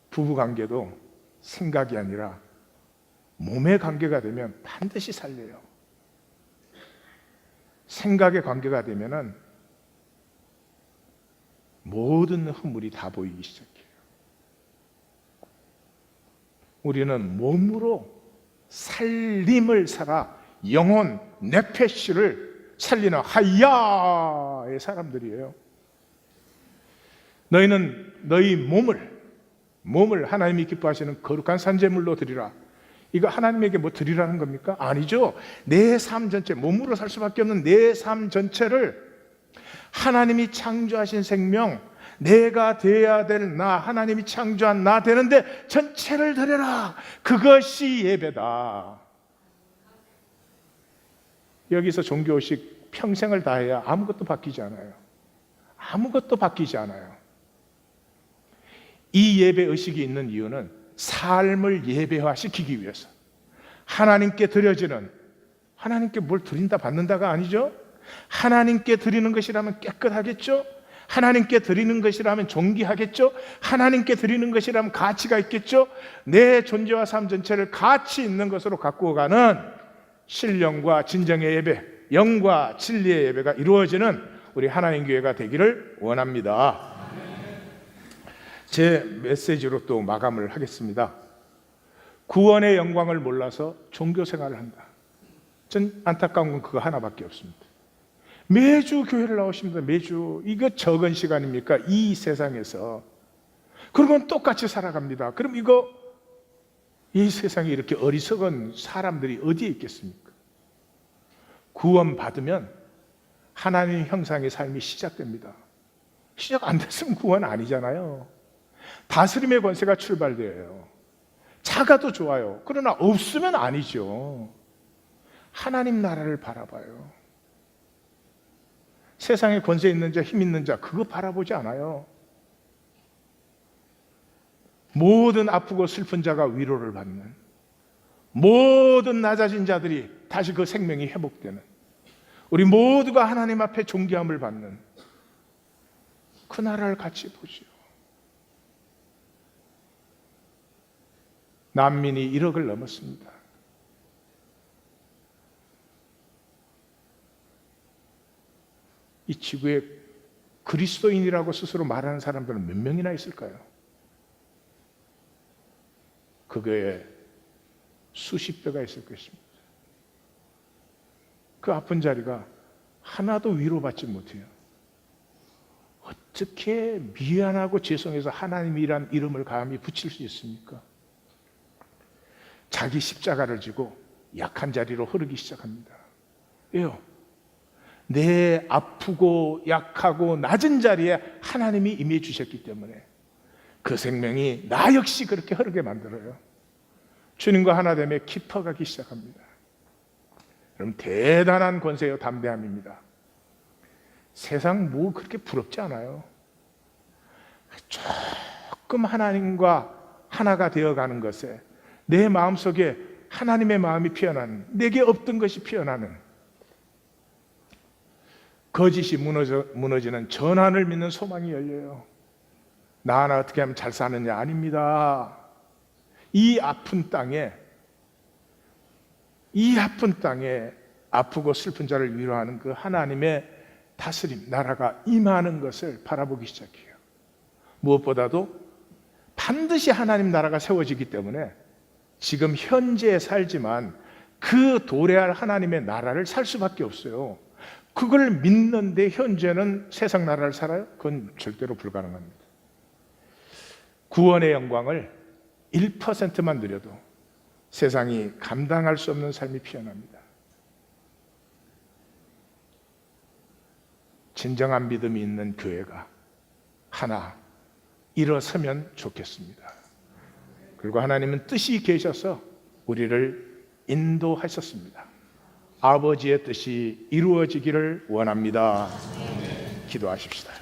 부부관계도 생각이 아니라 몸의 관계가 되면 반드시 살려요. 생각의 관계가 되면은 모든 허물이 다 보이기 시작해요. 우리는 몸으로 살림을 살아 영혼, 네페시를 살리는 하야의 사람들이에요. 너희는 너희 몸을 하나님이 기뻐하시는 거룩한 산제물로 드리라. 이거 하나님에게 뭐 드리라는 겁니까? 아니죠. 내 삶 전체, 몸으로 살 수밖에 없는 내 삶 전체를 하나님이 창조하신 생명, 내가 돼야 될 나, 하나님이 창조한 나 되는데 전체를 드려라. 그것이 예배다. 여기서 종교의식 평생을 다해야 아무것도 바뀌지 않아요. 아무것도 바뀌지 않아요. 이 예배의식이 있는 이유는 삶을 예배화시키기 위해서, 하나님께 드려지는, 하나님께 뭘 드린다 받는다가 아니죠. 하나님께 드리는 것이라면 깨끗하겠죠. 하나님께 드리는 것이라면 존귀하겠죠? 하나님께 드리는 것이라면 가치가 있겠죠? 내 존재와 삶 전체를 가치 있는 것으로 가꾸어 가는 신령과 진정의 예배, 영과 진리의 예배가 이루어지는 우리 하나님 교회가 되기를 원합니다. 제 메시지로 또 마감을 하겠습니다. 구원의 영광을 몰라서 종교 생활을 한다. 전 안타까운 건 그거 하나밖에 없습니다. 매주 교회를 나오십니다. 매주. 이거 적은 시간입니까? 이 세상에서. 그러면 똑같이 살아갑니다. 그럼 이 세상에 이렇게 어리석은 사람들이 어디에 있겠습니까? 구원 받으면 하나님 형상의 삶이 시작됩니다. 시작 안 됐으면 구원 아니잖아요. 다스림의 권세가 출발돼요. 작아도 좋아요. 그러나 없으면 아니죠. 하나님 나라를 바라봐요. 세상에 권세 있는 자, 힘 있는 자, 그거 바라보지 않아요. 모든 아프고 슬픈 자가 위로를 받는, 모든 낮아진 자들이 다시 그 생명이 회복되는, 우리 모두가 하나님 앞에 존귀함을 받는 그 나라를 같이 보죠. 난민이 1억을 넘었습니다. 이 지구에 그리스도인이라고 스스로 말하는 사람들은 몇 명이나 있을까요? 그거에 수십 배가 있을 것입니다. 그 아픈 자리가 하나도 위로받지 못해요. 어떻게 미안하고 죄송해서 하나님이란 이름을 감히 붙일 수 있습니까? 자기 십자가를 지고 약한 자리로 흐르기 시작합니다. 왜요? 내 아프고 약하고 낮은 자리에 하나님이 임해 주셨기 때문에 그 생명이 나 역시 그렇게 흐르게 만들어요. 주님과 하나 되며 깊어가기 시작합니다. 여러분, 대단한 권세요, 담대함입니다. 세상 뭐 그렇게 부럽지 않아요. 조금 하나님과 하나가 되어가는 것에 내 마음속에 하나님의 마음이 피어나는, 내게 없던 것이 피어나는, 거짓이 무너지는 전환을 믿는 소망이 열려요. 나 하나 어떻게 하면 잘 사느냐? 아닙니다. 이 아픈 땅에 아프고 슬픈 자를 위로하는 그 하나님의 다스림, 나라가 임하는 것을 바라보기 시작해요. 무엇보다도 반드시 하나님 나라가 세워지기 때문에 지금 현재에 살지만 그 도래할 하나님의 나라를 살 수밖에 없어요. 그걸 믿는데 현재는 세상 나라를 살아요? 그건 절대로 불가능합니다. 구원의 영광을 1%만 누려도 세상이 감당할 수 없는 삶이 피어납니다. 진정한 믿음이 있는 교회가 하나 일어서면 좋겠습니다. 그리고 하나님은 뜻이 계셔서 우리를 인도하셨습니다. 아버지의 뜻이 이루어지기를 원합니다. 기도하십시다.